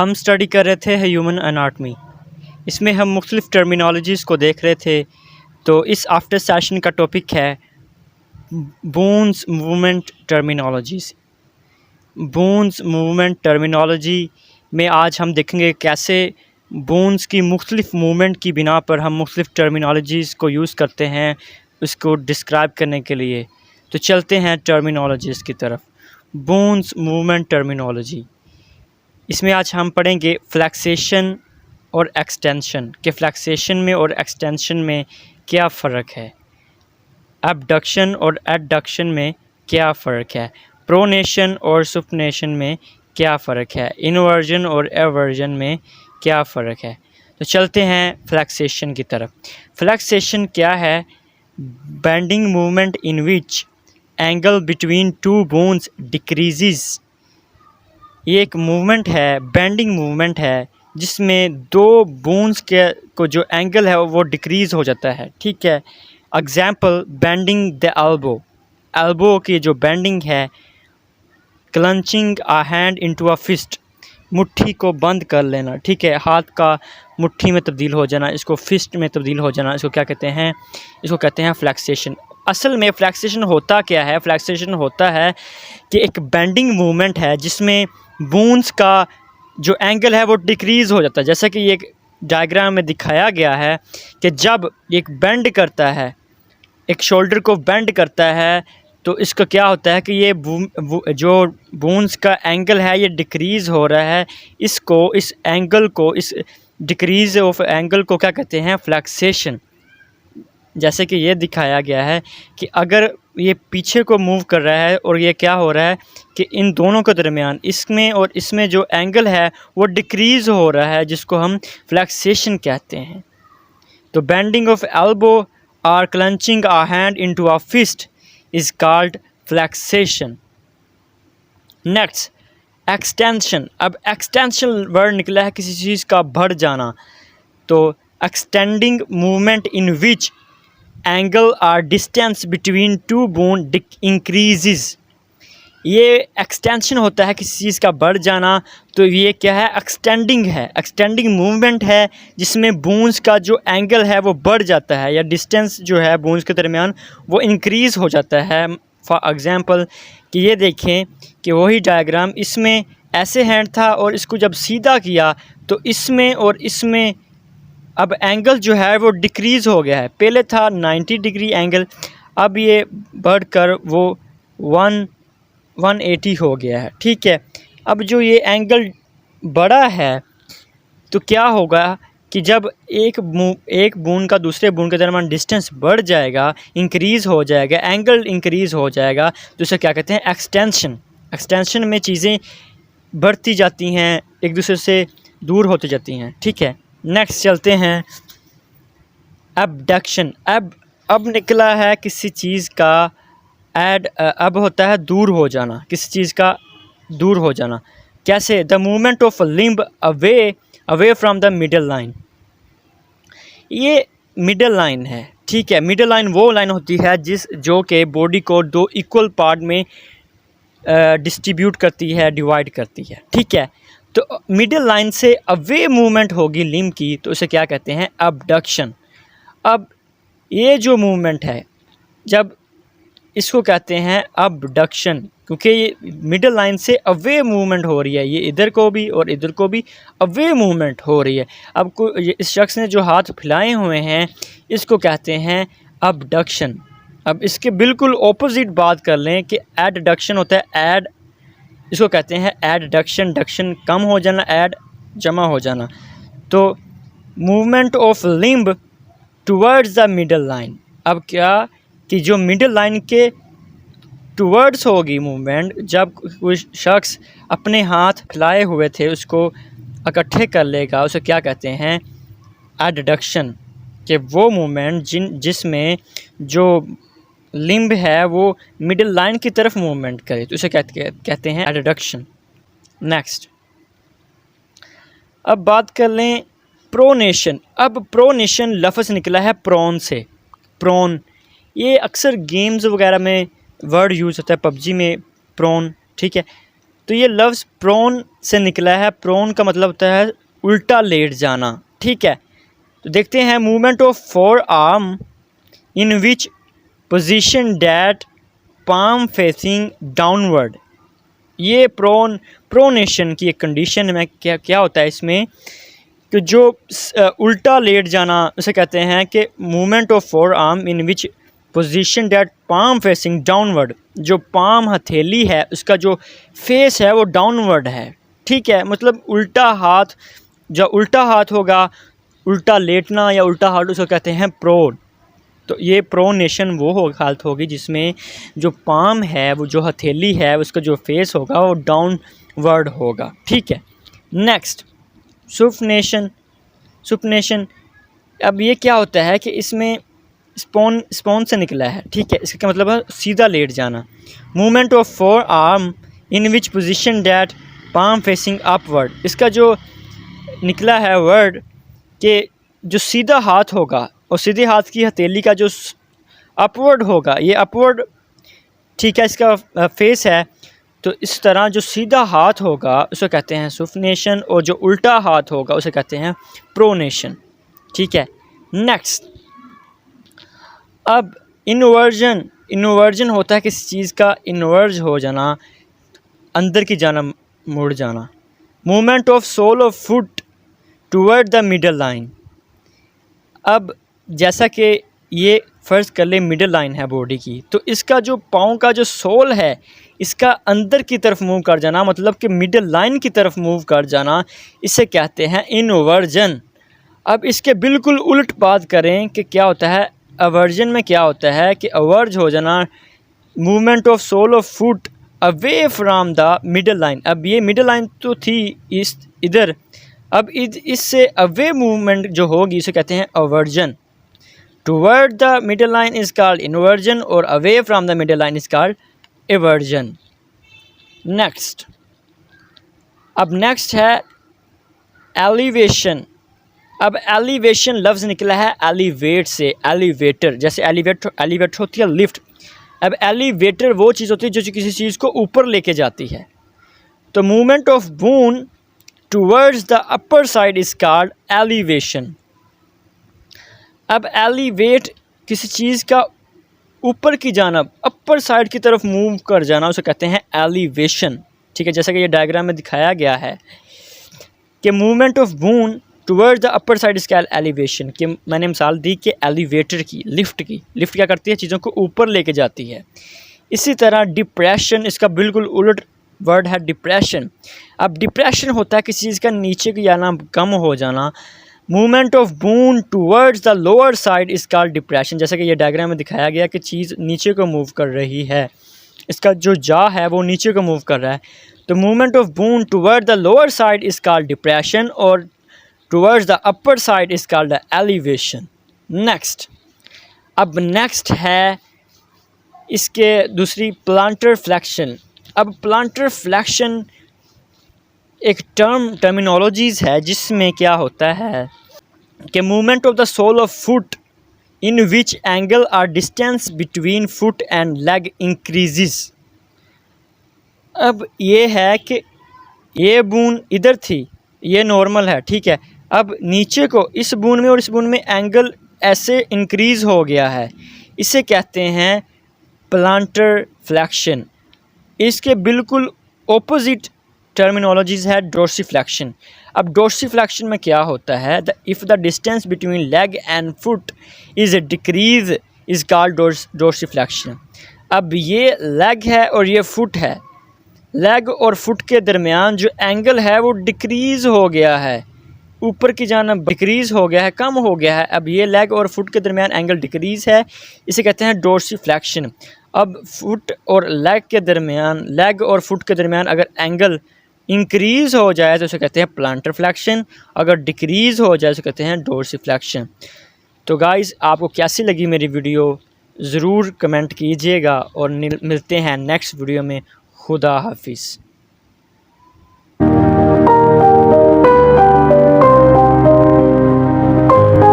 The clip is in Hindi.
हम स्टडी कर रहे थे ह्यूमन एनाटमी। इसमें हम मुख्तलिफ़ टर्मिनोलॉजीज़ को देख रहे थे। तो इस आफ्टर सेशन का टॉपिक है bones movement terminologies. Bones movement terminology में आज हम देखेंगे कैसे बोन्स की मुख्तलिफ़ मूवमेंट की बिना पर हम मुख्तलिफ़ टर्मिनोलॉजीज़ को यूज़ करते हैं उसको डिस्क्राइब करने के लिए। तो चलते हैं टर्मिनोलॉजीज़ की तरफ। बोन्स मूवमेंट टर्मिनोलॉजी, इसमें आज हम पढ़ेंगे फ्लैक्सेशन और एक्सटेंशन के फ्लैक्सेशन में और एक्सटेंशन में क्या फ़र्क है, एबडक्शन और एडक्शन में क्या फ़र्क है, प्रोनेशन और सुपनेशन में क्या फ़र्क है, इन्वर्जन और एवर्जन में क्या फ़र्क है। तो चलते हैं फ्लैक्सेशन की तरफ। फ्लैक्सेशन क्या है? Bending movement in which angle between two bones decreases. ये एक मूवमेंट है, बेंडिंग मूवमेंट है, जिसमें दो बोन्स के को जो एंगल है वो डिक्रीज़ हो जाता है। ठीक है। Example, bending the elbow, elbow की जो बेंडिंग है। Clenching a hand into a fist, मुट्ठी को बंद कर लेना। ठीक है, हाथ का मुट्ठी में तब्दील हो जाना, इसको फिस्ट में तब्दील हो जाना, इसको क्या कहते हैं? इसको कहते हैं फ्लैक्सेशन। असल में फ्लैक्सेशन होता क्या है? फ्लैक्सेशन होता है कि एक बेंडिंग मूवमेंट है जिसमें बोन्स का जो एंगल है वो डिक्रीज़ हो जाता है। जैसा कि ये डायग्राम में दिखाया गया है कि जब एक बेंड करता है, एक शोल्डर को बेंड करता है, तो इसका क्या होता है कि ये जो बोन्स का एंगल है ये डिक्रीज़ हो रहा है। इसको, इस एंगल को, इस डिक्रीज़ ऑफ एंगल को क्या कहते हैं? फ्लैक्सेशन। जैसे कि ये दिखाया गया है कि अगर ये पीछे को मूव कर रहा है और ये क्या हो रहा है कि इन दोनों के दरमियान, इसमें और इसमें जो एंगल है वो डिक्रीज़ हो रहा है, जिसको हम फ्लैक्सेशन कहते हैं। तो बेंडिंग ऑफ एल्बो और clenching a hand into a fist is called flexion. Next, extension. अब एक्सटेंशन वर्ड निकला है किसी चीज़ का बढ़ जाना। तो extending movement in which angle और distance between two bone increases. ये एक्सटेंशन होता है किसी चीज़ का बढ़ जाना। तो ये क्या है? एक्सटेंडिंग है, एक्सटेंडिंग मूवमेंट है जिसमें बोन्स का जो एंगल है वो बढ़ जाता है, या डिस्टेंस जो है बोन्स के दरमियान वो इंक्रीज़ हो जाता है। फॉर एग्ज़ाम्पल कि ये देखें कि वही डायग्राम, इसमें ऐसे हैंड था और इसको जब सीधा किया तो इसमें और इसमें अब एंगल जो है वो डिक्रीज़ हो गया है। पहले था 90 डिग्री एंगल, अब ये बढ़कर वो 180 हो गया है। ठीक है। अब जो ये एंगल बड़ा है तो क्या होगा कि जब एक बोन का दूसरे बोन के दरमियान डिस्टेंस बढ़ जाएगा, इंक्रीज़ हो जाएगा, एंगल इंक्रीज़ हो जाएगा, तो इसे क्या कहते हैं? एक्सटेंशन। एक्सटेंशन में चीज़ें बढ़ती जाती हैं, एक दूसरे से दूर होती जाती हैं। ठीक है। नेक्स्ट चलते हैं एबडक्शन। अब निकला है किसी चीज़ का अब होता है दूर हो जाना, किसी चीज़ का दूर हो जाना। कैसे? The movement of limb away from the middle line. ये मिडल लाइन है। ठीक है। मिडल लाइन वो लाइन होती है जो कि बॉडी को दो इक्वल पार्ट में डिस्ट्रीब्यूट करती है, डिवाइड करती है। ठीक है। तो मिडल लाइन से अवे मूवमेंट होगी लिम्ब की, तो उसे क्या कहते हैं? अबडक्शन। अब ये जो मूवमेंट है, जब इसको कहते हैं अबडक्शन, क्योंकि ये मिडल लाइन से अवे मूवमेंट हो रही है, ये इधर को भी और इधर को भी अवे मूवमेंट हो रही है। अब इस शख्स ने जो हाथ फैलाए हुए हैं इसको कहते हैं अबडक्शन। अब इसके बिल्कुल ऑपोजिट बात कर लें कि एडडक्शन होता है। इसको कहते हैं एडडक्शन। डक्शन कम हो जाना, ऐड जमा हो जाना। तो movement of limb towards the middle line. अब क्या कि जो मिडल लाइन के टुवर्ड्स होगी मूवमेंट, जब कोई शख्स अपने हाथ फैलाए हुए थे उसको इकट्ठे कर लेगा, उसे क्या कहते हैं? एडडक्शन। कि वो मूवमेंट जिसमें जो लिम्ब है वो मिडिल लाइन की तरफ मूवमेंट करे, तो इसे कहते हैं एडडक्शन। नेक्स्ट, अब बात कर लें प्रोनेशन। अब प्रोनेशन लफ्ज़ निकला है प्रॉन से। प्रॉन, ये अक्सर गेम्स वगैरह में वर्ड यूज़ होता है, पबजी में प्रॉन। ठीक है। तो ये लफ्ज़ प्रोन से निकला है। प्रोन का मतलब होता है उल्टा लेट जाना, ठीक है। तो देखते हैं, movement of four arm in which position that palm facing downward. ये प्रोनेशन की एक कंडीशन में क्या होता है इसमें कि जो उल्टा लेट जाना उसे कहते हैं कि movement of four arm in which position that palm facing downward. जो पाम हथेली है उसका जो फेस है वो डाउनवर्ड है, ठीक है। मतलब उल्टा हाथ, जो उल्टा हाथ होगा, उल्टा लेटना या उल्टा हाथ, उसको कहते हैं प्रोन। तो ये प्रोनेशन वो हालत होगी जिसमें जो पाम है, वो जो हथेली है, उसका जो फेस होगा वो डाउनवर्ड होगा, ठीक है। नेक्स्ट, सुपनेशन। अब ये क्या होता है कि इसमें स्पोन से निकला है, ठीक है। इसका क्या मतलब है? सीधा लेट जाना। Movement of four arm in which position that palm facing upward. इसका जो निकला है वर्ड कि जो सीधा हाथ होगा और सीधे हाथ की हथेली का जो अपवर्ड होगा, ये अपवर्ड, ठीक है, इसका फेस है। तो इस तरह जो सीधा हाथ होगा उसे कहते हैं सुफनेशन, और जो उल्टा हाथ होगा उसे कहते हैं प्रोनेशन, ठीक है। नेक्स्ट, अब इन्वर्जन होता है किसी चीज़ का इन्वर्ज हो जाना, अंदर की जाना, मुड़ जाना। Movement of sole of foot toward the middle line. अब जैसा कि ये फ़र्ज़ कर ले मिडल लाइन है बॉडी की, तो इसका जो पाँव का जो सोल है इसका अंदर की तरफ मूव कर जाना, मतलब कि मिडल लाइन की तरफ मूव कर जाना, इसे कहते हैं इनवर्जन। अब इसके बिल्कुल उल्ट बात करें कि क्या होता है अवर्जन में, क्या होता है कि अवर्ज हो जाना, movement of sole of foot away from the middle line. अब ये मिडल लाइन तो थी इस इधर, अब इससे अवे मूवमेंट जो होगी इसे कहते हैं aversion. Toward the middle line is called inversion और away from the middle line is called eversion. Next, अब नेक्स्ट है एलिवेशन। अब एलिवेशन लफ्ज़ निकला है एलिवेट से, एलिवेटर, जैसे एलिवेटर होती है लिफ्ट। अब एलिवेटर वो चीज़ होती है जो किसी चीज़ को ऊपर लेके जाती है। तो movement of boon towards the upper side is called elevation. अब एलिवेट किसी चीज़ का ऊपर की जानब, अपर साइड की तरफ मूव कर जाना, उसे कहते हैं एलिवेशन, ठीक है। जैसा कि ये डायग्राम में दिखाया गया है कि movement of boon towards the upper side is called elevation, कि मैंने मिसाल दी कि एलिवेटर की, लिफ्ट की। लिफ्ट क्या करती है? चीज़ों को ऊपर लेके जाती है। इसी तरह डिप्रेशन, इसका बिल्कुल उलट वर्ड है डिप्रेशन। अब डिप्रेशन होता है किसी चीज़ का नीचे की जाना, कम हो जाना। Movement of boon towards the lower side is called depression. जैसा कि ये डायग्राम में दिखाया गया कि चीज़ नीचे को मूव कर रही है, इसका जो जा है वो नीचे को मूव कर रहा है। तो movement of bone toward the lower side is called depression और towards the upper side is called the elevation. Next, अब नेक्स्ट है इसके दूसरी प्लांटर फ्लैक्शन। अब प्लांटर फ्लैक्शन एक टर्मिनोलॉजीज़ है जिसमें क्या होता है कि movement of the sole of foot in which angle or distance between foot and leg increases. अब ये है कि ये बून इधर थी, ये नॉर्मल है, ठीक है। अब नीचे को इस बून में और इस बून में एंगल ऐसे इंक्रीज़ हो गया है, इसे कहते हैं प्लांटर फ्लैक्शन। इसके बिल्कुल ऑपोजिट टर्मिनोलॉजीज़ है डोर्सीफ्लेक्शन। अब डोर्सीफ्लेक्शन में क्या होता है, if the distance between leg and foot is decrease is called dorsiflexion. अब ये लेग है और ये फुट है, लेग और फुट के दरमियान जो एंगल है वो डिक्रीज़ हो गया है, ऊपर की जानब डिक्रीज़ हो गया है, कम हो गया है। अब ये लेग और फुट के दरमियान एंगल डिक्रीज़ है, इसे कहते हैं डोर्सीफ्लेक्शन। अब फुट और लेग के दरमियान, लेग और फुट के दरमियान अगर एंगल इंक्रीज़ हो जाए तो उसे कहते हैं प्लांटर फ्लैक्शन, अगर डिक्रीज़ हो जाए तो कहते हैं डोर्सीफ्लेक्शन। तो गाइस, आपको कैसी लगी मेरी वीडियो ज़रूर कमेंट कीजिएगा और मिलते हैं नेक्स्ट वीडियो में। खुदा हाफिज़।